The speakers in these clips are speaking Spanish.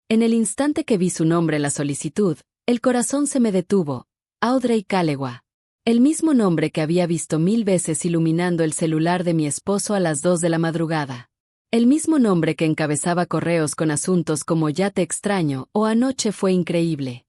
En el instante que vi su nombre en la solicitud, el corazón se me detuvo. Audrey Callewa. El mismo nombre que había visto 1000 veces iluminando el celular de mi esposo a las 2 de la madrugada. El mismo nombre que encabezaba correos con asuntos como "Ya te extraño" o "Anoche fue increíble".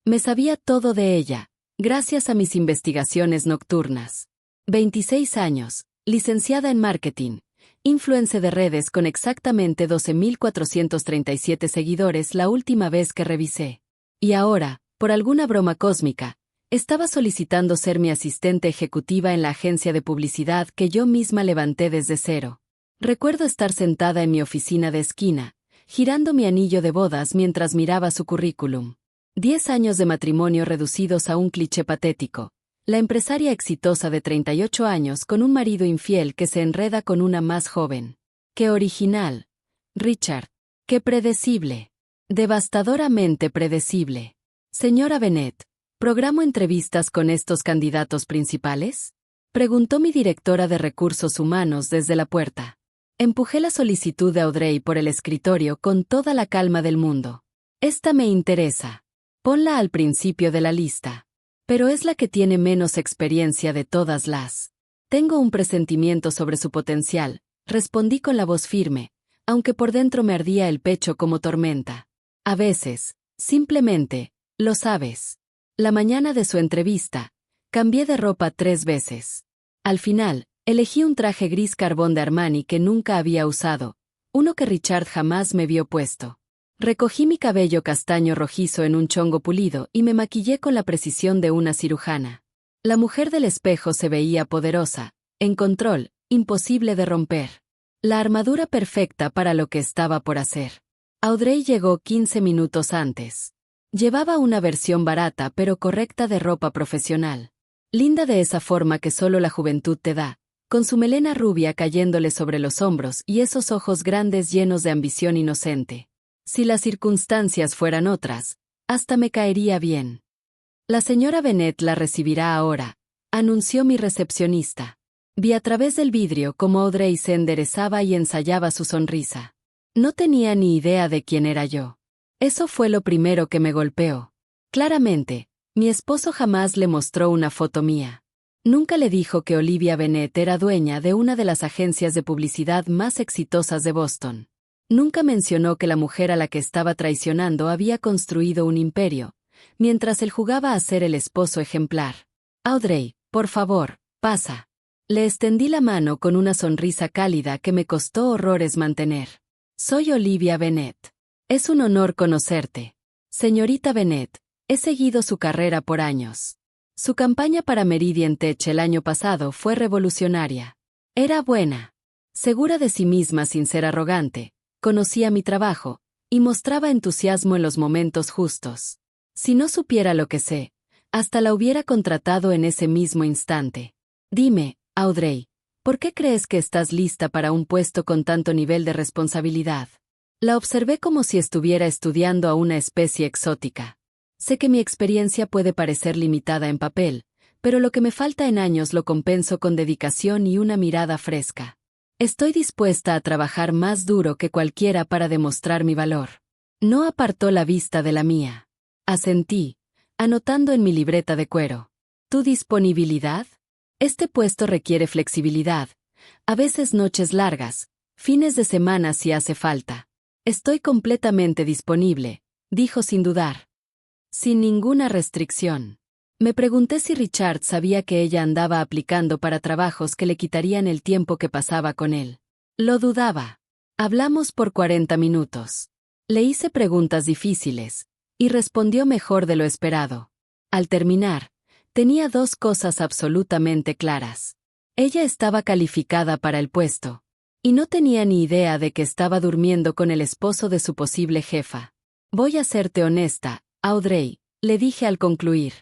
Me sabía todo de ella, gracias a mis investigaciones nocturnas. 26 años, licenciada en marketing, influencer de redes con exactamente 12.437 seguidores la última vez que revisé. Y ahora, por alguna broma cósmica, estaba solicitando ser mi asistente ejecutiva en la agencia de publicidad que yo misma levanté desde cero. Recuerdo estar sentada en mi oficina de esquina, girando mi anillo de bodas mientras miraba su currículum. 10 años de matrimonio reducidos a un cliché patético. La empresaria exitosa de 38 años con un marido infiel que se enreda con una más joven. ¡Qué original! Richard. ¡Qué predecible! Devastadoramente predecible. Señora Bennett, ¿programo entrevistas con estos candidatos principales? Preguntó mi directora de recursos humanos desde la puerta. Empujé la solicitud de Audrey por el escritorio con toda la calma del mundo. Esta me interesa. Ponla al principio de la lista. Pero es la que tiene menos experiencia de todas las. Tengo un presentimiento sobre su potencial, respondí con la voz firme, aunque por dentro me ardía el pecho como tormenta. A veces, simplemente, lo sabes. La mañana de su entrevista, cambié de ropa 3 veces. Al final, elegí un traje gris carbón de Armani que nunca había usado, uno que Richard jamás me vio puesto. Recogí mi cabello castaño rojizo en un chongo pulido y me maquillé con la precisión de una cirujana. La mujer del espejo se veía poderosa, en control, imposible de romper. La armadura perfecta para lo que estaba por hacer. Audrey llegó 15 minutos antes. Llevaba una versión barata pero correcta de ropa profesional. Linda de esa forma que solo la juventud te da, con su melena rubia cayéndole sobre los hombros y esos ojos grandes llenos de ambición inocente. Si las circunstancias fueran otras, hasta me caería bien. La señora Bennett la recibirá ahora, anunció mi recepcionista. Vi a través del vidrio cómo Audrey se enderezaba y ensayaba su sonrisa. No tenía ni idea de quién era yo. Eso fue lo primero que me golpeó. Claramente, mi esposo jamás le mostró una foto mía. Nunca le dijo que Olivia Bennett era dueña de una de las agencias de publicidad más exitosas de Boston. Nunca mencionó que la mujer a la que estaba traicionando había construido un imperio, mientras él jugaba a ser el esposo ejemplar. Audrey, por favor, pasa. Le extendí la mano con una sonrisa cálida que me costó horrores mantener. Soy Olivia Bennett. Es un honor conocerte. Señorita Bennett, he seguido su carrera por años. Su campaña para Meridian Tech el año pasado fue revolucionaria. Era buena. Segura de sí misma sin ser arrogante, conocía mi trabajo, y mostraba entusiasmo en los momentos justos. Si no supiera lo que sé, hasta la hubiera contratado en ese mismo instante. Dime, Audrey, ¿por qué crees que estás lista para un puesto con tanto nivel de responsabilidad? La observé como si estuviera estudiando a una especie exótica. Sé que mi experiencia puede parecer limitada en papel, pero lo que me falta en años lo compenso con dedicación y una mirada fresca. Estoy dispuesta a trabajar más duro que cualquiera para demostrar mi valor. No apartó la vista de la mía. Asentí, anotando en mi libreta de cuero. ¿Tu disponibilidad? Este puesto requiere flexibilidad, a veces noches largas, fines de semana si hace falta. Estoy completamente disponible, dijo sin dudar. Sin ninguna restricción. Me pregunté si Richard sabía que ella andaba aplicando para trabajos que le quitarían el tiempo que pasaba con él. Lo dudaba. Hablamos por 40 minutos. Le hice preguntas difíciles, y respondió mejor de lo esperado. Al terminar, tenía 2 cosas absolutamente claras. Ella estaba calificada para el puesto, y no tenía ni idea de que estaba durmiendo con el esposo de su posible jefa. Voy a serte honesta, Audrey, le dije al concluir.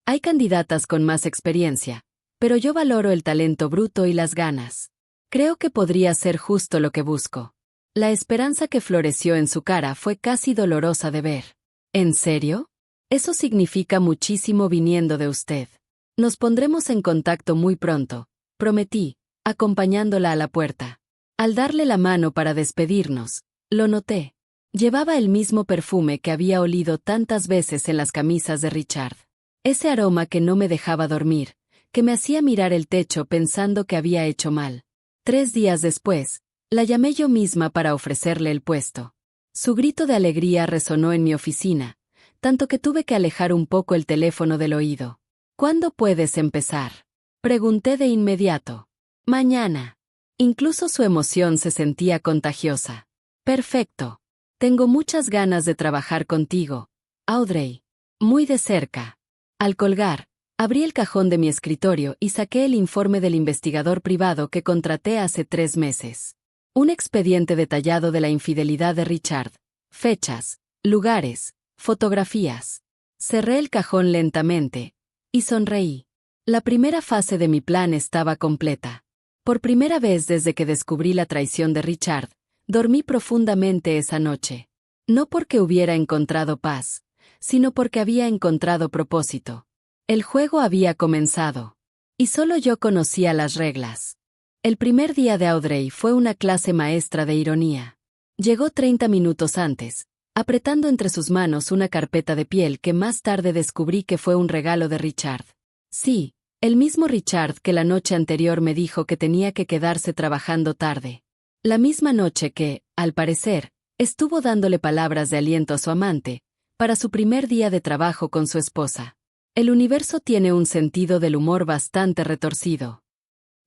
Hay candidatas con más experiencia, pero yo valoro el talento bruto y las ganas. Creo que podría ser justo lo que busco. La esperanza que floreció en su cara fue casi dolorosa de ver. ¿En serio? Eso significa muchísimo viniendo de usted. Nos pondremos en contacto muy pronto, prometí, acompañándola a la puerta. Al darle la mano para despedirnos, lo noté. Llevaba el mismo perfume que había olido tantas veces en las camisas de Richard. Ese aroma que no me dejaba dormir, que me hacía mirar el techo pensando que había hecho mal. 3 días después, la llamé yo misma para ofrecerle el puesto. Su grito de alegría resonó en mi oficina, tanto que tuve que alejar un poco el teléfono del oído. ¿Cuándo puedes empezar?, pregunté de inmediato. Mañana. Incluso su emoción se sentía contagiosa. Perfecto. Tengo muchas ganas de trabajar contigo, Audrey. Muy de cerca. Al colgar, abrí el cajón de mi escritorio y saqué el informe del investigador privado que contraté hace 3 meses. Un expediente detallado de la infidelidad de Richard. Fechas, lugares, fotografías. Cerré el cajón lentamente y sonreí. La primera fase de mi plan estaba completa. Por primera vez desde que descubrí la traición de Richard, dormí profundamente esa noche. No porque hubiera encontrado paz, sino porque había encontrado propósito. El juego había comenzado. Y solo yo conocía las reglas. El primer día de Audrey fue una clase maestra de ironía. Llegó 30 minutos antes, apretando entre sus manos una carpeta de piel que más tarde descubrí que fue un regalo de Richard. Sí, el mismo Richard que la noche anterior me dijo que tenía que quedarse trabajando tarde. La misma noche que, al parecer, estuvo dándole palabras de aliento a su amante, para su primer día de trabajo con su esposa. El universo tiene un sentido del humor bastante retorcido.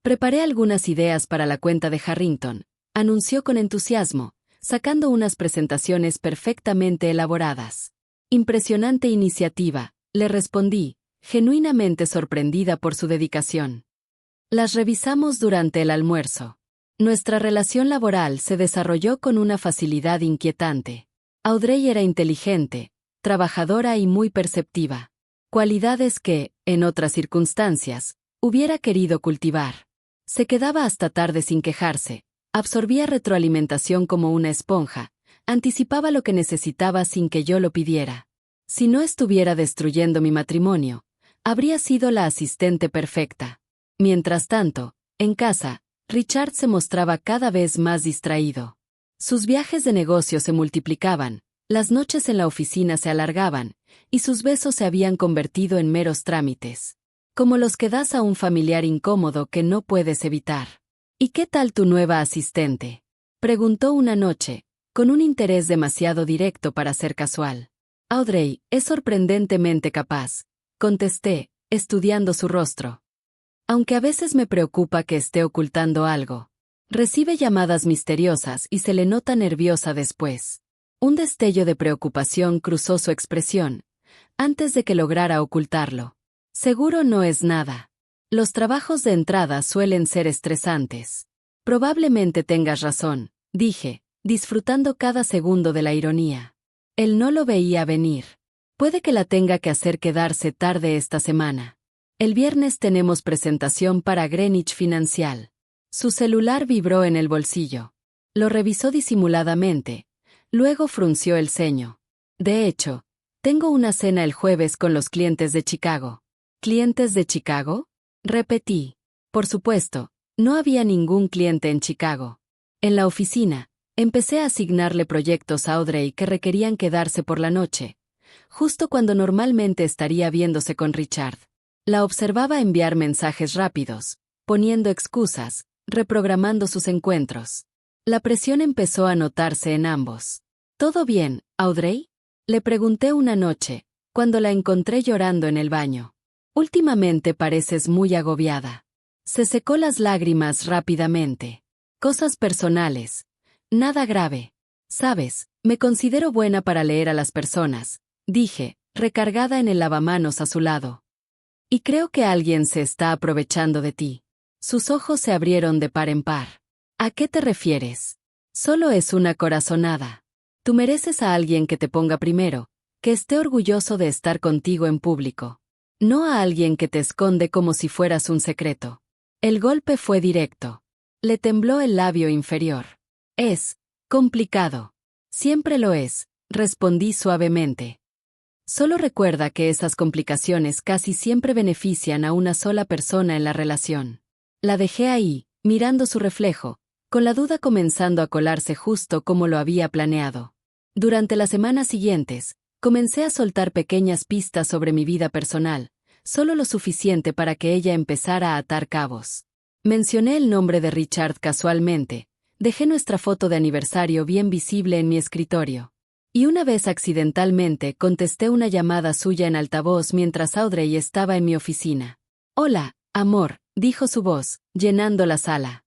Preparé algunas ideas para la cuenta de Harrington, anunció con entusiasmo, sacando unas presentaciones perfectamente elaboradas. Impresionante iniciativa, le respondí, genuinamente sorprendida por su dedicación. Las revisamos durante el almuerzo. Nuestra relación laboral se desarrolló con una facilidad inquietante. Audrey era inteligente, trabajadora y muy perceptiva. Cualidades que, en otras circunstancias, hubiera querido cultivar. Se quedaba hasta tarde sin quejarse, absorbía retroalimentación como una esponja, anticipaba lo que necesitaba sin que yo lo pidiera. Si no estuviera destruyendo mi matrimonio, habría sido la asistente perfecta. Mientras tanto, en casa, Richard se mostraba cada vez más distraído. Sus viajes de negocio se multiplicaban, las noches en la oficina se alargaban, y sus besos se habían convertido en meros trámites. Como los que das a un familiar incómodo que no puedes evitar. ¿Y qué tal tu nueva asistente?, preguntó una noche, con un interés demasiado directo para ser casual. Audrey es sorprendentemente capaz, contesté, estudiando su rostro. Aunque a veces me preocupa que esté ocultando algo. Recibe llamadas misteriosas y se le nota nerviosa después. Un destello de preocupación cruzó su expresión, antes de que lograra ocultarlo. Seguro no es nada. Los trabajos de entrada suelen ser estresantes. Probablemente tengas razón, dije, disfrutando cada segundo de la ironía. Él no lo veía venir. Puede que la tenga que hacer quedarse tarde esta semana. El viernes tenemos presentación para Greenwich Financial. Su celular vibró en el bolsillo. Lo revisó disimuladamente. Luego frunció el ceño. De hecho, tengo una cena el jueves con los clientes de Chicago. ¿Clientes de Chicago?, repetí. Por supuesto, no había ningún cliente en Chicago. En la oficina, empecé a asignarle proyectos a Audrey que requerían quedarse por la noche, justo cuando normalmente estaría viéndose con Richard. La observaba enviar mensajes rápidos, poniendo excusas, reprogramando sus encuentros. La presión empezó a notarse en ambos. ¿Todo bien, Audrey?, le pregunté una noche, cuando la encontré llorando en el baño. Últimamente pareces muy agobiada. Se secó las lágrimas rápidamente. Cosas personales. Nada grave. Sabes, me considero buena para leer a las personas, dije, recargada en el lavamanos a su lado. Y creo que alguien se está aprovechando de ti. Sus ojos se abrieron de par en par. ¿A qué te refieres? Solo es una corazonada. Tú mereces a alguien que te ponga primero, que esté orgulloso de estar contigo en público. No a alguien que te esconde como si fueras un secreto. El golpe fue directo. Le tembló el labio inferior. Es complicado. Siempre lo es, respondí suavemente. Solo recuerda que esas complicaciones casi siempre benefician a una sola persona en la relación. La dejé ahí, mirando su reflejo, con la duda comenzando a colarse justo como lo había planeado. Durante las semanas siguientes, comencé a soltar pequeñas pistas sobre mi vida personal, solo lo suficiente para que ella empezara a atar cabos. Mencioné el nombre de Richard casualmente, dejé nuestra foto de aniversario bien visible en mi escritorio. Y una vez accidentalmente contesté una llamada suya en altavoz mientras Audrey estaba en mi oficina. «Hola, amor», dijo su voz, llenando la sala.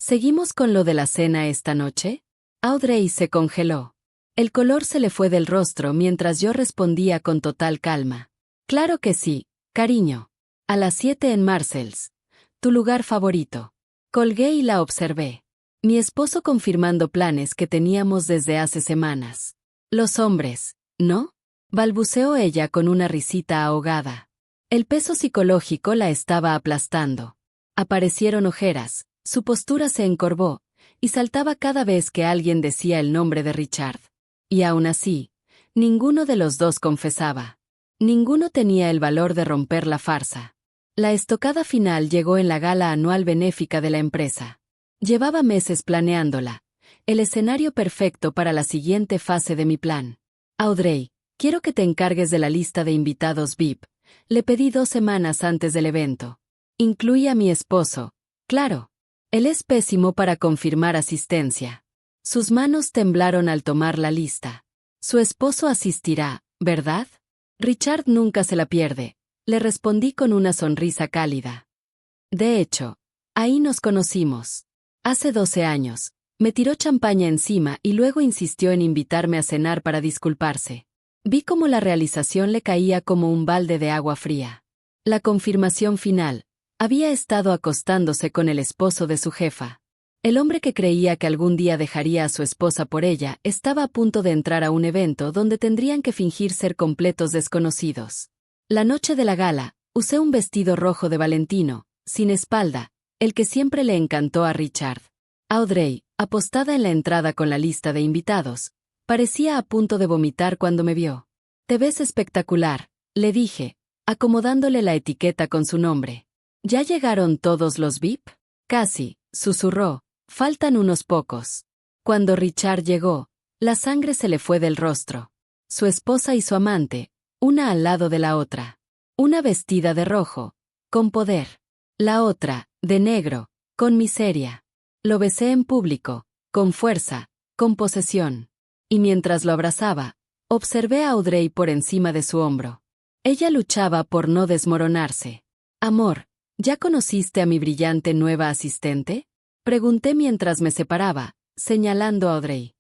«¿Seguimos con lo de la cena esta noche?» Audrey se congeló. El color se le fue del rostro mientras yo respondía con total calma. «Claro que sí, cariño. A las 7 en Marshalls. Tu lugar favorito». Colgué y la observé. Mi esposo confirmando planes que teníamos desde hace semanas. «Los hombres, ¿no?», balbuceó ella con una risita ahogada. El peso psicológico la estaba aplastando. Aparecieron ojeras, su postura se encorvó, y saltaba cada vez que alguien decía el nombre de Richard. Y aún así, ninguno de los dos confesaba. Ninguno tenía el valor de romper la farsa. La estocada final llegó en la gala anual benéfica de la empresa. Llevaba meses planeándola, el escenario perfecto para la siguiente fase de mi plan. «Audrey, quiero que te encargues de la lista de invitados VIP», le pedí 2 semanas antes del evento. «Incluye a mi esposo, claro. Él es pésimo para confirmar asistencia». Sus manos temblaron al tomar la lista. «Su esposo asistirá, ¿verdad?» «Richard nunca se la pierde», le respondí con una sonrisa cálida. «De hecho, ahí nos conocimos. Hace 12 años. Me tiró champaña encima y luego insistió en invitarme a cenar para disculparse. Vi cómo la realización le caía como un balde de agua fría. La confirmación final. Había estado acostándose con el esposo de su jefa. El hombre que creía que algún día dejaría a su esposa por ella estaba a punto de entrar a un evento donde tendrían que fingir ser completos desconocidos. La noche de la gala, usé un vestido rojo de Valentino, sin espalda, el que siempre le encantó a Richard. Audrey, apostada en la entrada con la lista de invitados, parecía a punto de vomitar cuando me vio. «Te ves espectacular», le dije, acomodándole la etiqueta con su nombre. «¿Ya llegaron todos los VIP?» «Casi», susurró, «faltan unos pocos». Cuando Richard llegó, la sangre se le fue del rostro. Su esposa y su amante, una al lado de la otra. Una vestida de rojo, con poder. La otra, de negro, con miseria. Lo besé en público, con fuerza, con posesión. Y mientras lo abrazaba, observé a Audrey por encima de su hombro. Ella luchaba por no desmoronarse. «Amor, ¿ya conociste a mi brillante nueva asistente?», pregunté mientras me separaba, señalando a Audrey.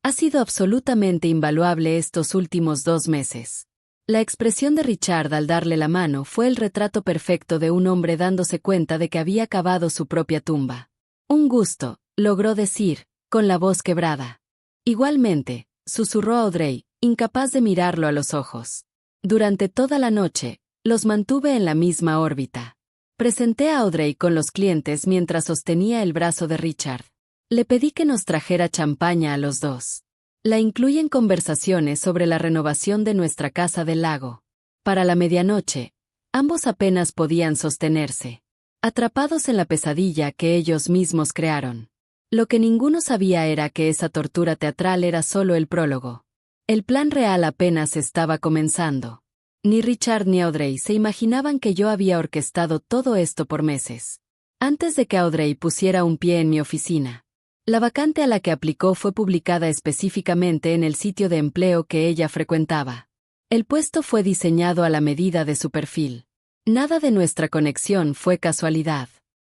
«Ha sido absolutamente invaluable estos últimos 2 meses». La expresión de Richard al darle la mano fue el retrato perfecto de un hombre dándose cuenta de que había cavado su propia tumba. «Un gusto», logró decir, con la voz quebrada. «Igualmente», susurró Audrey, incapaz de mirarlo a los ojos. Durante toda la noche, los mantuve en la misma órbita. Presenté a Audrey con los clientes mientras sostenía el brazo de Richard. Le pedí que nos trajera champaña a los dos. La incluí en conversaciones sobre la renovación de nuestra casa del lago. Para la medianoche, ambos apenas podían sostenerse, atrapados en la pesadilla que ellos mismos crearon. Lo que ninguno sabía era que esa tortura teatral era solo el prólogo. El plan real apenas estaba comenzando. Ni Richard ni Audrey se imaginaban que yo había orquestado todo esto por meses. Antes de que Audrey pusiera un pie en mi oficina. La vacante a la que aplicó fue publicada específicamente en el sitio de empleo que ella frecuentaba. El puesto fue diseñado a la medida de su perfil. Nada de nuestra conexión fue casualidad.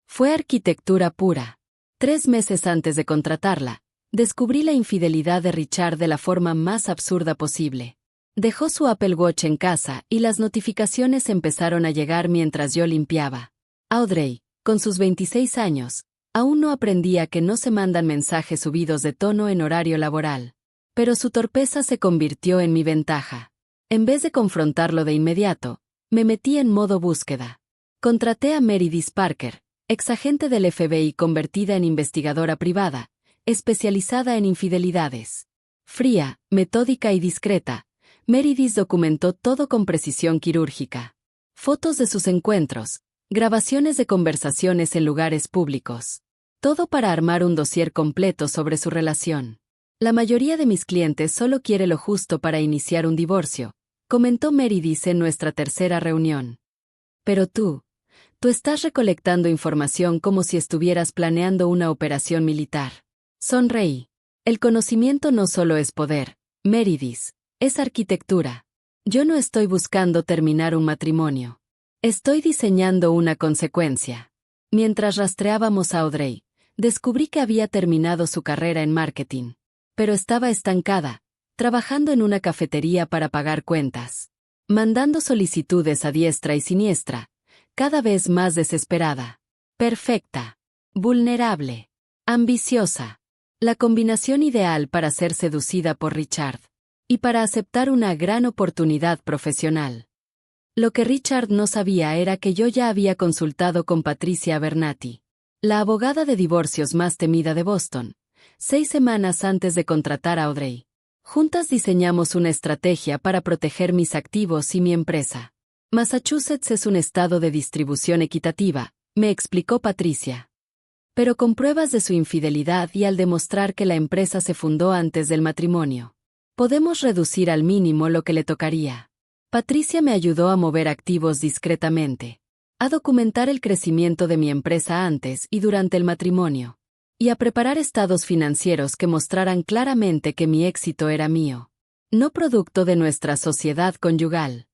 Fue arquitectura pura. 3 meses antes de contratarla, descubrí la infidelidad de Richard de la forma más absurda posible. Dejó su Apple Watch en casa y las notificaciones empezaron a llegar mientras yo limpiaba. Audrey, con sus 26 años, aún no aprendía que no se mandan mensajes subidos de tono en horario laboral. Pero su torpeza se convirtió en mi ventaja. En vez de confrontarlo de inmediato, me metí en modo búsqueda. Contraté a Meredith Parker, exagente del FBI convertida en investigadora privada, especializada en infidelidades. Fría, metódica y discreta, Meredith documentó todo con precisión quirúrgica. Fotos de sus encuentros, grabaciones de conversaciones en lugares públicos. Todo para armar un dossier completo sobre su relación. La mayoría de mis clientes solo quiere lo justo para iniciar un divorcio, comentó Meredith en nuestra tercera reunión. Pero tú estás recolectando información como si estuvieras planeando una operación militar. Sonreí. El conocimiento no solo es poder, Meredith, es arquitectura. Yo no estoy buscando terminar un matrimonio. Estoy diseñando una consecuencia. Mientras rastreábamos a Audrey, descubrí que había terminado su carrera en marketing. Pero estaba estancada, trabajando en una cafetería para pagar cuentas, mandando solicitudes a diestra y siniestra, cada vez más desesperada. Perfecta. Vulnerable. Ambiciosa. La combinación ideal para ser seducida por Richard. Y para aceptar una gran oportunidad profesional. Lo que Richard no sabía era que yo ya había consultado con Patricia Abernathy, la abogada de divorcios más temida de Boston, 6 semanas antes de contratar a Audrey. Juntas diseñamos una estrategia para proteger mis activos y mi empresa. Massachusetts es un estado de distribución equitativa, me explicó Patricia. Pero con pruebas de su infidelidad y al demostrar que la empresa se fundó antes del matrimonio, podemos reducir al mínimo lo que le tocaría. Patricia me ayudó a mover activos discretamente, a documentar el crecimiento de mi empresa antes y durante el matrimonio, y a preparar estados financieros que mostraran claramente que mi éxito era mío, no producto de nuestra sociedad conyugal.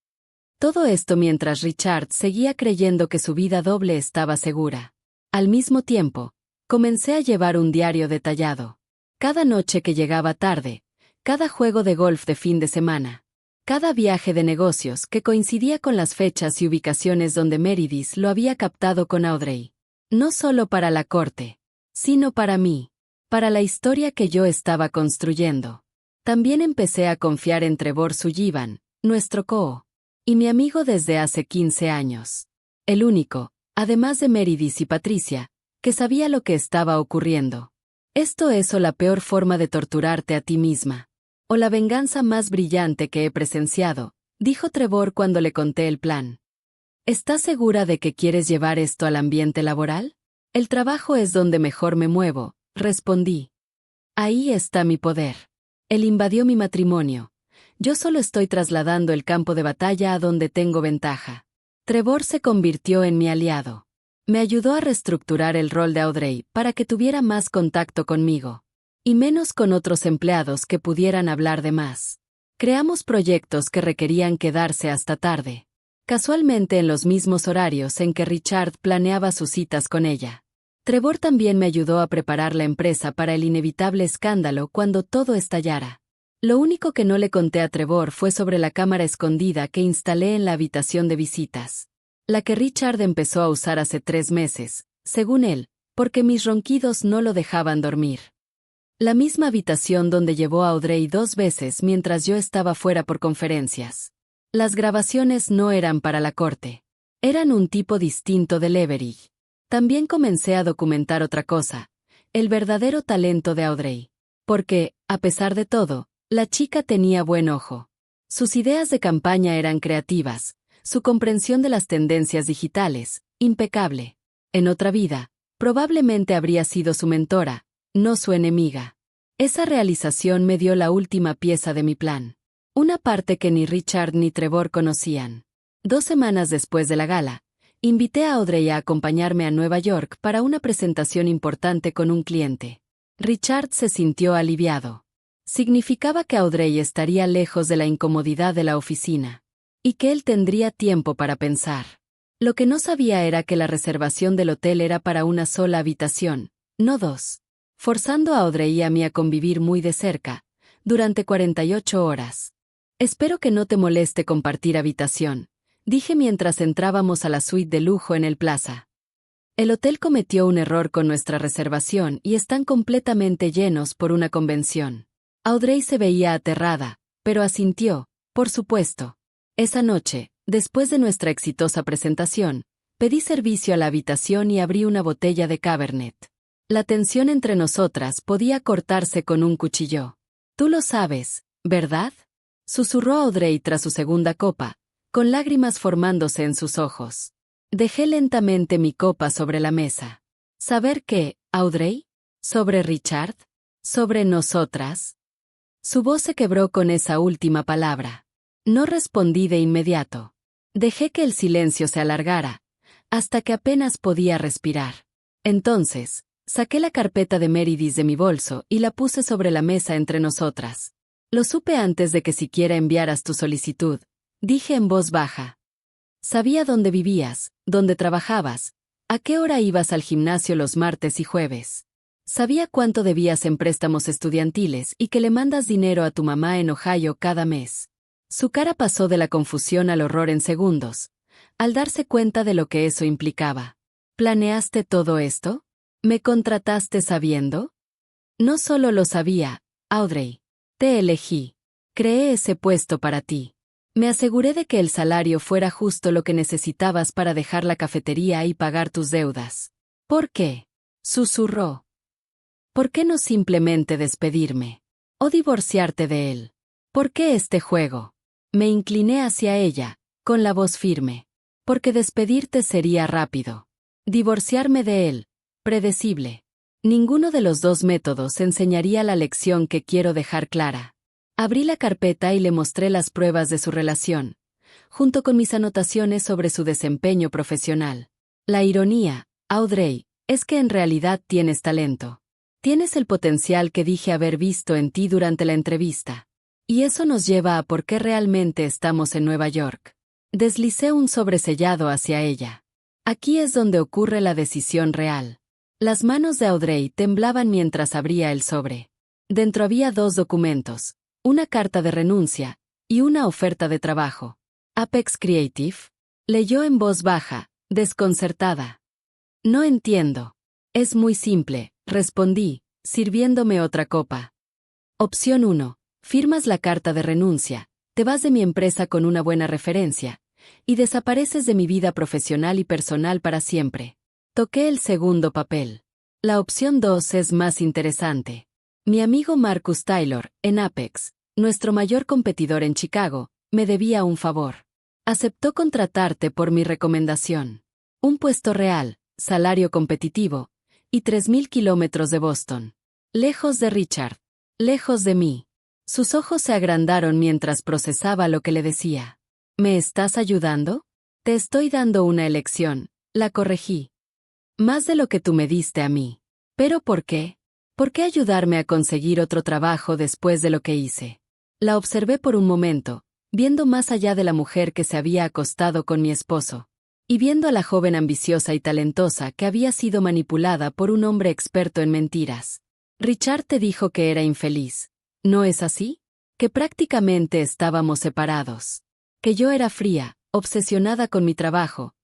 Todo esto mientras Richard seguía creyendo que su vida doble estaba segura. Al mismo tiempo, comencé a llevar un diario detallado. Cada noche que llegaba tarde, cada juego de golf de fin de semana, cada viaje de negocios que coincidía con las fechas y ubicaciones donde Meredith lo había captado con Audrey. No solo para la corte, sino para mí, para la historia que yo estaba construyendo. También empecé a confiar en Trevor Sullivan, nuestro y mi amigo desde hace 15 años. El único, además de Meredith y Patricia, que sabía lo que estaba ocurriendo. Esto es o la peor forma de torturarte a ti misma, o la venganza más brillante que he presenciado, dijo Trevor cuando le conté el plan. ¿Estás segura de que quieres llevar esto al ambiente laboral? El trabajo es donde mejor me muevo, respondí. Ahí está mi poder. Él invadió mi matrimonio. Yo solo estoy trasladando el campo de batalla a donde tengo ventaja. Trevor se convirtió en mi aliado. Me ayudó a reestructurar el rol de Audrey para que tuviera más contacto conmigo, y menos con otros empleados que pudieran hablar de más. Creamos proyectos que requerían quedarse hasta tarde, casualmente en los mismos horarios en que Richard planeaba sus citas con ella. Trevor también me ayudó a preparar la empresa para el inevitable escándalo cuando todo estallara. Lo único que no le conté a Trevor fue sobre la cámara escondida que instalé en la habitación de visitas, la que Richard empezó a usar hace 3 meses, según él, porque mis ronquidos no lo dejaban dormir. La misma habitación donde llevó a Audrey 2 veces mientras yo estaba fuera por conferencias. Las grabaciones no eran para la corte. Eran un tipo distinto de leverage. También comencé a documentar otra cosa, el verdadero talento de Audrey. Porque, a pesar de todo, la chica tenía buen ojo. Sus ideas de campaña eran creativas, su comprensión de las tendencias digitales, impecable. En otra vida, probablemente habría sido su mentora, no su enemiga. Esa realización me dio la última pieza de mi plan. Una parte que ni Richard ni Trevor conocían. 2 semanas después de la gala, invité a Audrey a acompañarme a Nueva York para una presentación importante con un cliente. Richard se sintió aliviado. Significaba que Audrey estaría lejos de la incomodidad de la oficina, y que él tendría tiempo para pensar. Lo que no sabía era que la reservación del hotel era para una sola habitación, no 2, forzando a Audrey y a mí a convivir muy de cerca, durante 48 horas. Espero que no te moleste compartir habitación, dije mientras entrábamos a la suite de lujo en el Plaza. El hotel cometió un error con nuestra reservación y están completamente llenos por una convención. Audrey se veía aterrada, pero asintió, por supuesto. Esa noche, después de nuestra exitosa presentación, pedí servicio a la habitación y abrí una botella de Cabernet. La tensión entre nosotras podía cortarse con un cuchillo. Tú lo sabes, ¿verdad? Susurró Audrey tras su segunda copa, con lágrimas formándose en sus ojos. Dejé lentamente mi copa sobre la mesa. ¿Saber qué, Audrey? ¿Sobre Richard? ¿Sobre nosotras? Su voz se quebró con esa última palabra. No respondí de inmediato. Dejé que el silencio se alargara, hasta que apenas podía respirar. Entonces, saqué la carpeta de Meredith de mi bolso y la puse sobre la mesa entre nosotras. Lo supe antes de que siquiera enviaras tu solicitud, dije en voz baja. Sabía dónde vivías, dónde trabajabas, a qué hora ibas al gimnasio los martes y jueves. Sabía cuánto debías en préstamos estudiantiles y que le mandas dinero a tu mamá en Ohio cada mes. Su cara pasó de la confusión al horror en segundos, al darse cuenta de lo que eso implicaba. ¿Planeaste todo esto? ¿Me contrataste sabiendo? No solo lo sabía, Audrey. Te elegí. Creé ese puesto para ti. Me aseguré de que el salario fuera justo lo que necesitabas para dejar la cafetería y pagar tus deudas. ¿Por qué? Susurró. ¿Por qué no simplemente despedirme? ¿O divorciarte de él? ¿Por qué este juego? Me incliné hacia ella, con la voz firme. Porque despedirte sería rápido. Divorciarme de él, predecible. Ninguno de los dos métodos enseñaría la lección que quiero dejar clara. Abrí la carpeta y le mostré las pruebas de su relación, junto con mis anotaciones sobre su desempeño profesional. La ironía, Audrey, es que en realidad tienes talento. Tienes el potencial que dije haber visto en ti durante la entrevista. Y eso nos lleva a por qué realmente estamos en Nueva York. Deslicé un sobresellado hacia ella. Aquí es donde ocurre la decisión real. Las manos de Audrey temblaban mientras abría el sobre. Dentro había 2 documentos, una carta de renuncia y una oferta de trabajo. Apex Creative. Leyó en voz baja, desconcertada. No entiendo. Es muy simple, respondí, sirviéndome otra copa. Opción 1. Firmas la carta de renuncia, te vas de mi empresa con una buena referencia, y desapareces de mi vida profesional y personal para siempre. Toqué el segundo papel. La opción 2 es más interesante. Mi amigo Marcus Taylor, en Apex, nuestro mayor competidor en Chicago, me debía un favor. Aceptó contratarte por mi recomendación. Un puesto real, salario competitivo, y 3.000 kilómetros de Boston. Lejos de Richard. Lejos de mí. Sus ojos se agrandaron mientras procesaba lo que le decía. ¿Me estás ayudando? Te estoy dando una elección, la corregí. Más de lo que tú me diste a mí. ¿Pero por qué? ¿Por qué ayudarme a conseguir otro trabajo después de lo que hice? La observé por un momento, viendo más allá de la mujer que se había acostado con mi esposo, y viendo a la joven ambiciosa y talentosa que había sido manipulada por un hombre experto en mentiras. Richard te dijo que era infeliz, ¿no es así? Que prácticamente estábamos separados. Que yo era fría, obsesionada con mi trabajo,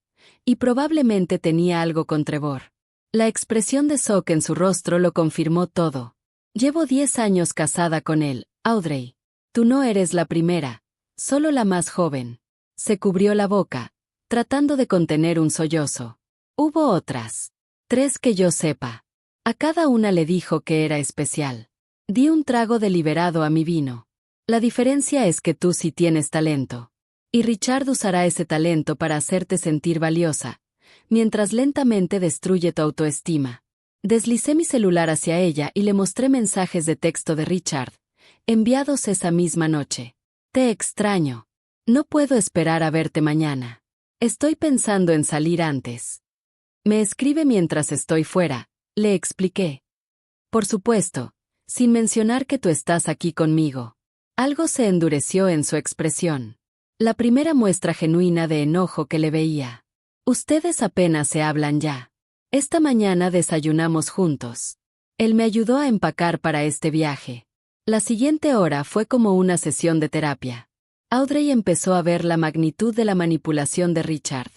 y probablemente tenía algo con Trevor. La expresión de shock en su rostro lo confirmó todo. Llevo 10 años casada con él, Audrey. Tú no eres la primera, solo la más joven. Se cubrió la boca, tratando de contener un sollozo. Hubo otras. 3 que yo sepa. A cada una le dijo que era especial. Di un trago deliberado a mi vino. La diferencia es que tú sí tienes talento. Y Richard usará ese talento para hacerte sentir valiosa, mientras lentamente destruye tu autoestima. Deslicé mi celular hacia ella y le mostré mensajes de texto de Richard, enviados esa misma noche. Te extraño. No puedo esperar a verte mañana. Estoy pensando en salir antes. Me escribe mientras estoy fuera, le expliqué. Por supuesto, sin mencionar que tú estás aquí conmigo. Algo se endureció en su expresión. La primera muestra genuina de enojo que le veía. Ustedes apenas se hablan ya. Esta mañana desayunamos juntos. Él me ayudó a empacar para este viaje. La siguiente hora fue como una sesión de terapia. Audrey empezó a ver la magnitud de la manipulación de Richard.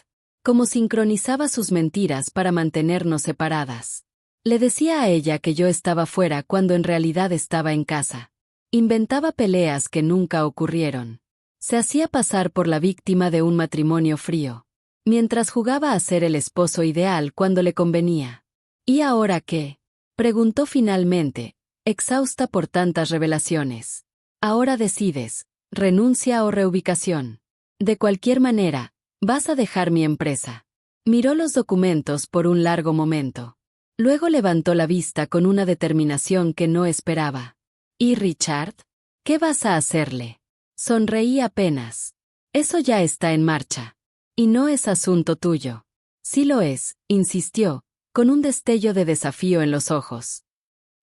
Cómo sincronizaba sus mentiras para mantenernos separadas. Le decía a ella que yo estaba fuera cuando en realidad estaba en casa. Inventaba peleas que nunca ocurrieron. Se hacía pasar por la víctima de un matrimonio frío, mientras jugaba a ser el esposo ideal cuando le convenía. ¿Y ahora qué? Preguntó finalmente, exhausta por tantas revelaciones. Ahora decides, renuncia o reubicación. De cualquier manera, vas a dejar mi empresa. Miró los documentos por un largo momento. Luego levantó la vista con una determinación que no esperaba. ¿Y Richard? ¿Qué vas a hacerle? Sonreí apenas. Eso ya está en marcha. Y no es asunto tuyo. Sí lo es, insistió, con un destello de desafío en los ojos.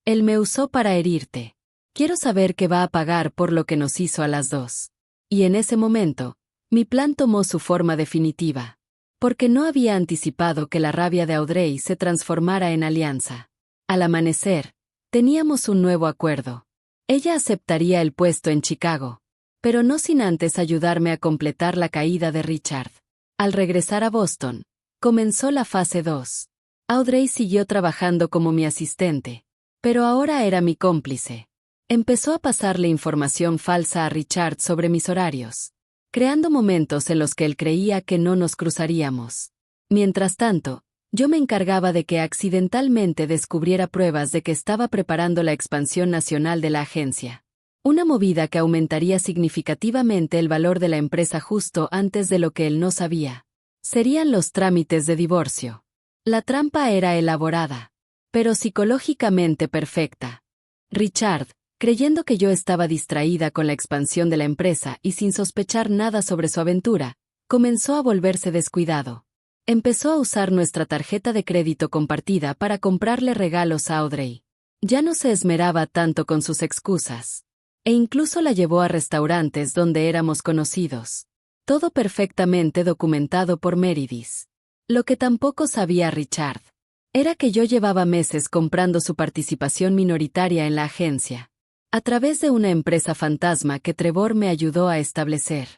Él me usó para herirte. Quiero saber qué va a pagar por lo que nos hizo a las dos. Y en ese momento, mi plan tomó su forma definitiva. Porque no había anticipado que la rabia de Audrey se transformara en alianza. Al amanecer, teníamos un nuevo acuerdo. Ella aceptaría el puesto en Chicago, pero no sin antes ayudarme a completar la caída de Richard. Al regresar a Boston, comenzó la fase 2. Audrey siguió trabajando como mi asistente, pero ahora era mi cómplice. Empezó a pasarle información falsa a Richard sobre mis horarios, creando momentos en los que él creía que no nos cruzaríamos. Mientras tanto, yo me encargaba de que accidentalmente descubriera pruebas de que estaba preparando la expansión nacional de la agencia. Una movida que aumentaría significativamente el valor de la empresa justo antes de lo que él no sabía. Serían los trámites de divorcio. La trampa era elaborada, pero psicológicamente perfecta. Richard, creyendo que yo estaba distraída con la expansión de la empresa y sin sospechar nada sobre su aventura, comenzó a volverse descuidado. Empezó a usar nuestra tarjeta de crédito compartida para comprarle regalos a Audrey. Ya no se esmeraba tanto con sus excusas. E incluso la llevó a restaurantes donde éramos conocidos. Todo perfectamente documentado por Meredith. Lo que tampoco sabía Richard era que yo llevaba meses comprando su participación minoritaria en la agencia, a través de una empresa fantasma que Trevor me ayudó a establecer.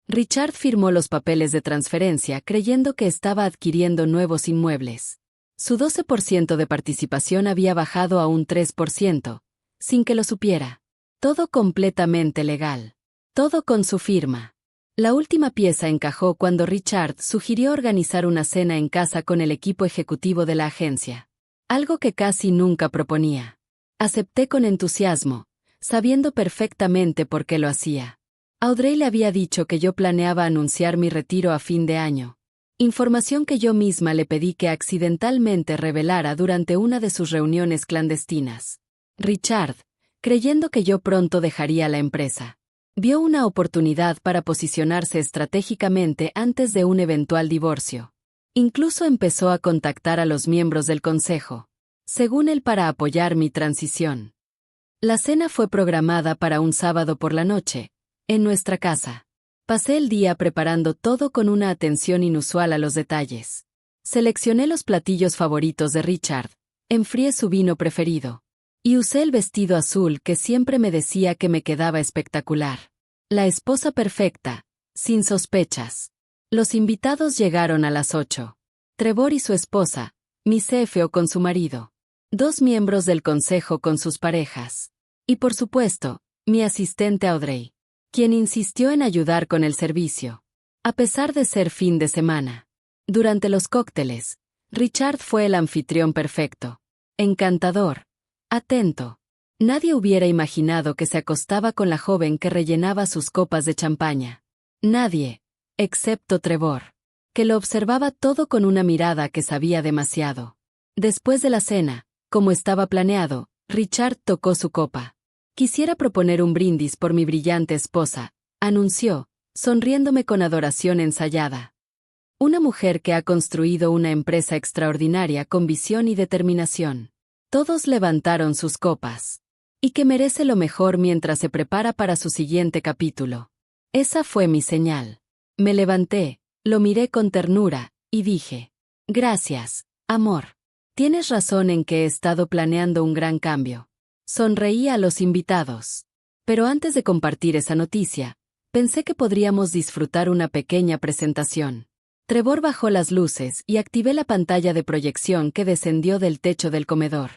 Richard firmó los papeles de transferencia creyendo que estaba adquiriendo nuevos inmuebles. Su 12% de participación había bajado a un 3%, sin que lo supiera. Todo completamente legal. Todo con su firma. La última pieza encajó cuando Richard sugirió organizar una cena en casa con el equipo ejecutivo de la agencia. Algo que casi nunca proponía. Acepté con entusiasmo, sabiendo perfectamente por qué lo hacía. Audrey le había dicho que yo planeaba anunciar mi retiro a fin de año. Información que yo misma le pedí que accidentalmente revelara durante una de sus reuniones clandestinas. Richard, creyendo que yo pronto dejaría la empresa, vio una oportunidad para posicionarse estratégicamente antes de un eventual divorcio. Incluso empezó a contactar a los miembros del consejo, según él, para apoyar mi transición. La cena fue programada para un sábado por la noche, en nuestra casa. Pasé el día preparando todo con una atención inusual a los detalles. Seleccioné los platillos favoritos de Richard, enfrié su vino preferido, y usé el vestido azul que siempre me decía que me quedaba espectacular. La esposa perfecta, sin sospechas. Los invitados llegaron a las 8. Trevor y su esposa, mi CFO con su marido, 2 miembros del consejo con sus parejas. Y por supuesto, mi asistente Audrey, quien insistió en ayudar con el servicio, a pesar de ser fin de semana. Durante los cócteles, Richard fue el anfitrión perfecto. Encantador. Atento. Nadie hubiera imaginado que se acostaba con la joven que rellenaba sus copas de champaña. Nadie, excepto Trevor, que lo observaba todo con una mirada que sabía demasiado. Después de la cena, como estaba planeado, Richard tocó su copa. Quisiera proponer un brindis por mi brillante esposa, anunció, sonriéndome con adoración ensayada. Una mujer que ha construido una empresa extraordinaria con visión y determinación. Todos levantaron sus copas. Y que merece lo mejor mientras se prepara para su siguiente capítulo. Esa fue mi señal. Me levanté, lo miré con ternura, y dije: gracias, amor. Tienes razón en que he estado planeando un gran cambio. Sonreí a los invitados. Pero antes de compartir esa noticia, pensé que podríamos disfrutar una pequeña presentación. Trevor bajó las luces y activé la pantalla de proyección que descendió del techo del comedor.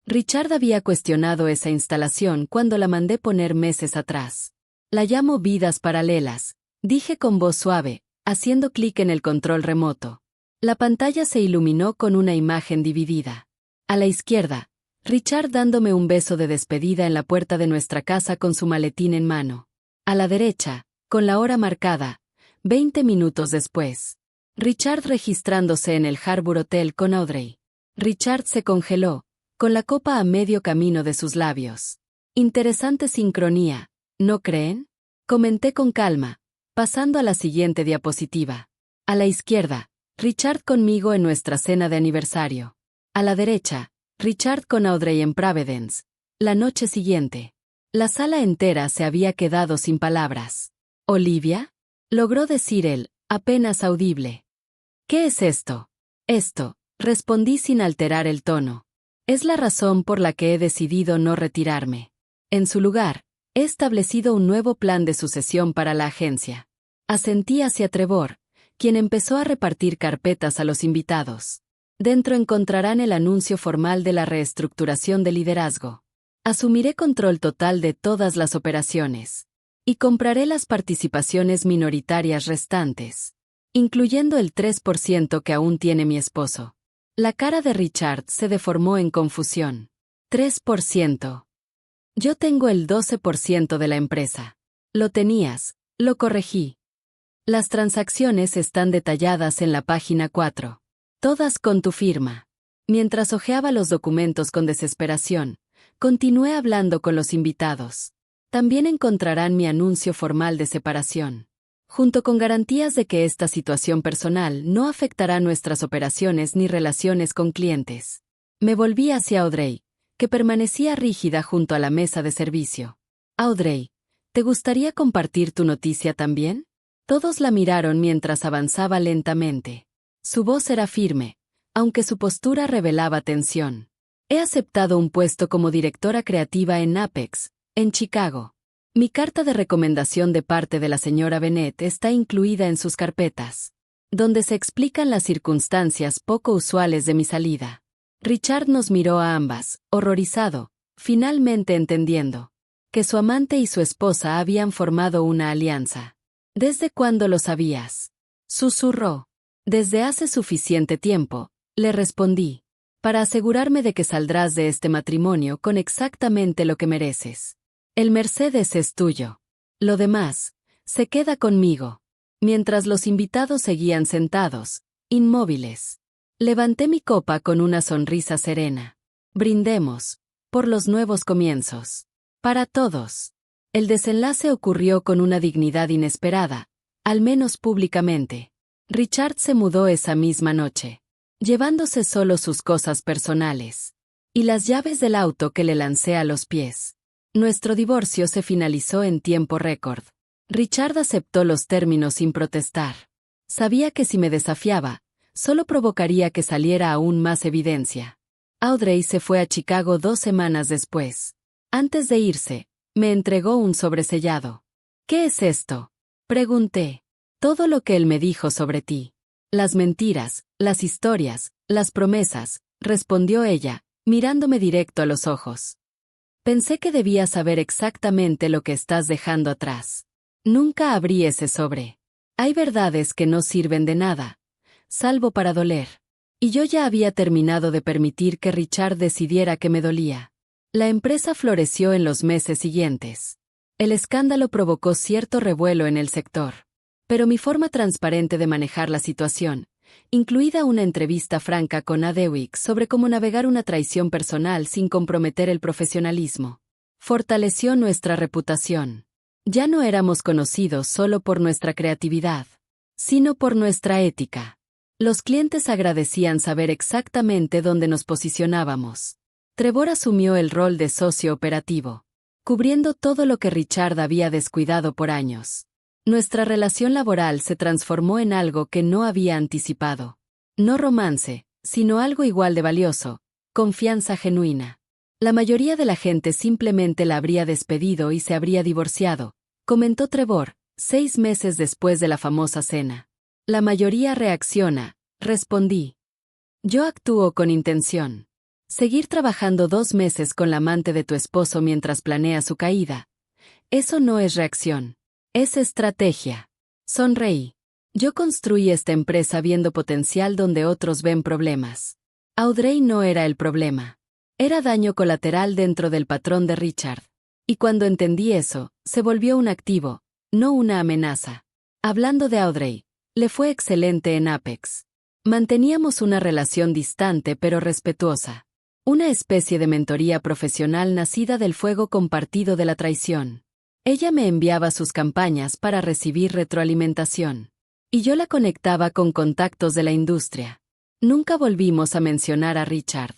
Richard había cuestionado esa instalación cuando la mandé poner meses atrás. La llamo vidas paralelas, dije con voz suave, haciendo clic en el control remoto. La pantalla se iluminó con una imagen dividida. A la izquierda, Richard dándome un beso de despedida en la puerta de nuestra casa con su maletín en mano. A la derecha, con la hora marcada, 20 minutos después, Richard registrándose en el Harbour Hotel con Audrey. Richard se congeló, con la copa a medio camino de sus labios. Interesante sincronía, ¿no creen? Comenté con calma, pasando a la siguiente diapositiva. A la izquierda, Richard conmigo en nuestra cena de aniversario. A la derecha, Richard con Audrey en Providence. La noche siguiente. La sala entera se había quedado sin palabras. ¿Olivia? Logró decir él, apenas audible. ¿Qué es esto? Esto, respondí sin alterar el tono. Es la razón por la que he decidido no retirarme. En su lugar, he establecido un nuevo plan de sucesión para la agencia. Asentí hacia Trevor, quien empezó a repartir carpetas a los invitados. Dentro encontrarán el anuncio formal de la reestructuración de liderazgo. Asumiré control total de todas las operaciones. Y compraré las participaciones minoritarias restantes, incluyendo el 3% que aún tiene mi esposo. La cara de Richard se deformó en confusión. 3%. Yo tengo el 12% de la empresa. Lo tenías, lo corregí. Las transacciones están detalladas en la página 4. Todas con tu firma. Mientras hojeaba los documentos con desesperación, continué hablando con los invitados. También encontrarán mi anuncio formal de separación, junto con garantías de que esta situación personal no afectará nuestras operaciones ni relaciones con clientes. Me volví hacia Audrey, que permanecía rígida junto a la mesa de servicio. Audrey, ¿te gustaría compartir tu noticia también? Todos la miraron mientras avanzaba lentamente. Su voz era firme, aunque su postura revelaba tensión. He aceptado un puesto como directora creativa en Apex, en Chicago. Mi carta de recomendación de parte de la señora Bennett está incluida en sus carpetas, donde se explican las circunstancias poco usuales de mi salida. Richard nos miró a ambas, horrorizado, finalmente entendiendo que su amante y su esposa habían formado una alianza. ¿Desde cuándo lo sabías? Susurró. Desde hace suficiente tiempo, le respondí, para asegurarme de que saldrás de este matrimonio con exactamente lo que mereces. El Mercedes es tuyo. Lo demás, se queda conmigo. Mientras los invitados seguían sentados, inmóviles. Levanté mi copa con una sonrisa serena. Brindemos, por los nuevos comienzos. Para todos. El desenlace ocurrió con una dignidad inesperada, al menos públicamente. Richard se mudó esa misma noche, llevándose solo sus cosas personales y las llaves del auto que le lancé a los pies. Nuestro divorcio se finalizó en tiempo récord. Richard aceptó los términos sin protestar. Sabía que si me desafiaba, solo provocaría que saliera aún más evidencia. Audrey se fue a Chicago 2 semanas después. Antes de irse, me entregó un sobresellado. ¿Qué es esto? Pregunté. Todo lo que él me dijo sobre ti. Las mentiras, las historias, las promesas, respondió ella, mirándome directo a los ojos. Pensé que debía saber exactamente lo que estás dejando atrás. Nunca abrí ese sobre. Hay verdades que no sirven de nada, salvo para doler. Y yo ya había terminado de permitir que Richard decidiera que me dolía. La empresa floreció en los meses siguientes. El escándalo provocó cierto revuelo en el sector. Pero mi forma transparente de manejar la situación, incluida una entrevista franca con Adewick sobre cómo navegar una traición personal sin comprometer el profesionalismo, fortaleció nuestra reputación. Ya no éramos conocidos solo por nuestra creatividad, sino por nuestra ética. Los clientes agradecían saber exactamente dónde nos posicionábamos. Trevor asumió el rol de socio operativo, cubriendo todo lo que Richard había descuidado por años. Nuestra relación laboral se transformó en algo que no había anticipado. No romance, sino algo igual de valioso, confianza genuina. La mayoría de la gente simplemente la habría despedido y se habría divorciado, comentó Trevor, 6 meses después de la famosa cena. La mayoría reacciona, respondí. Yo actúo con intención. Seguir trabajando 2 meses con la amante de tu esposo mientras planea su caída. Eso no es reacción. Es estrategia. Sonreí. Yo construí esta empresa viendo potencial donde otros ven problemas. Audrey no era el problema. Era daño colateral dentro del patrón de Richard. Y cuando entendí eso, se volvió un activo, no una amenaza. Hablando de Audrey, le fue excelente en Apex. Manteníamos una relación distante pero respetuosa. Una especie de mentoría profesional nacida del fuego compartido de la traición. Ella me enviaba sus campañas para recibir retroalimentación. Y yo la conectaba con contactos de la industria. Nunca volvimos a mencionar a Richard.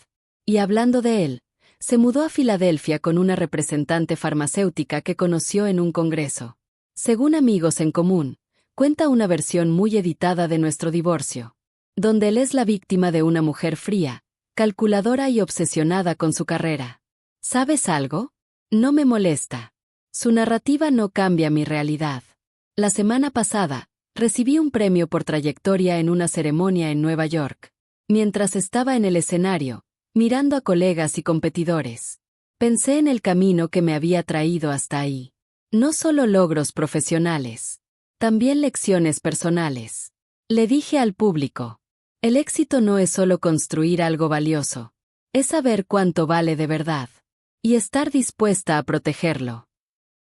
Y hablando de él, se mudó a Filadelfia con una representante farmacéutica que conoció en un congreso. Según amigos en común, cuenta una versión muy editada de nuestro divorcio, donde él es la víctima de una mujer fría, calculadora y obsesionada con su carrera. ¿Sabes algo? No me molesta. Su narrativa no cambia mi realidad. La semana pasada, recibí un premio por trayectoria en una ceremonia en Nueva York. Mientras estaba en el escenario, mirando a colegas y competidores, pensé en el camino que me había traído hasta ahí. No solo logros profesionales, también lecciones personales. Le dije al público, el éxito no es solo construir algo valioso, es saber cuánto vale de verdad, y estar dispuesta a protegerlo.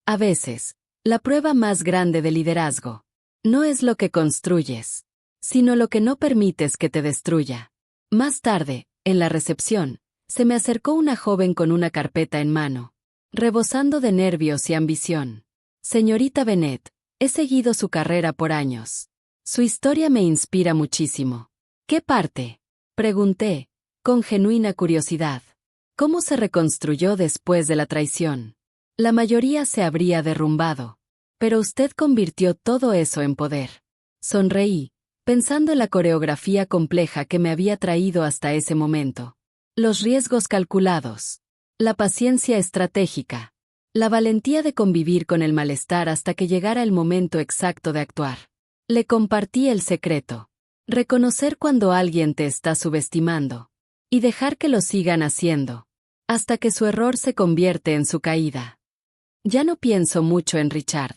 A veces, la prueba más grande de liderazgo no es lo que construyes, sino lo que no permites que te destruya. Más tarde, en la recepción, se me acercó una joven con una carpeta en mano, rebosando de nervios y ambición. Señorita Bennett, he seguido su carrera por años. Su historia me inspira muchísimo. ¿Qué parte? Pregunté, con genuina curiosidad. ¿Cómo se reconstruyó después de la traición? La mayoría se habría derrumbado, pero usted convirtió todo eso en poder. Sonreí, pensando en la coreografía compleja que me había traído hasta ese momento. Los riesgos calculados, la paciencia estratégica, la valentía de convivir con el malestar hasta que llegara el momento exacto de actuar. Le compartí el secreto. Reconocer cuando alguien te está subestimando y dejar que lo sigan haciendo, hasta que su error se convierte en su caída. Ya no pienso mucho en Richard.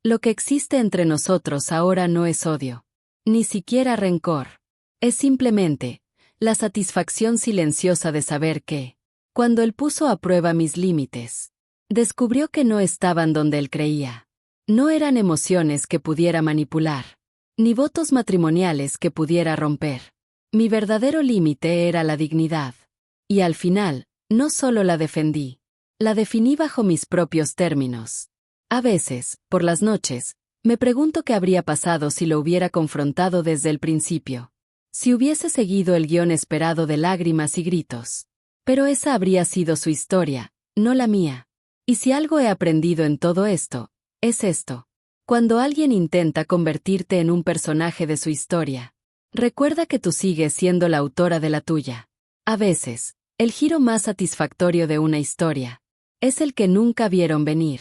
Lo que existe entre nosotros ahora no es odio, ni siquiera rencor. Es simplemente la satisfacción silenciosa de saber que, cuando él puso a prueba mis límites, descubrió que no estaban donde él creía. No eran emociones que pudiera manipular, ni votos matrimoniales que pudiera romper. Mi verdadero límite era la dignidad. Y al final, no solo la defendí, la definí bajo mis propios términos. A veces, por las noches, me pregunto qué habría pasado si lo hubiera confrontado desde el principio. Si hubiese seguido el guión esperado de lágrimas y gritos. Pero esa habría sido su historia, no la mía. Y si algo he aprendido en todo esto, es esto. Cuando alguien intenta convertirte en un personaje de su historia, recuerda que tú sigues siendo la autora de la tuya. A veces, el giro más satisfactorio de una historia es el que nunca vieron venir.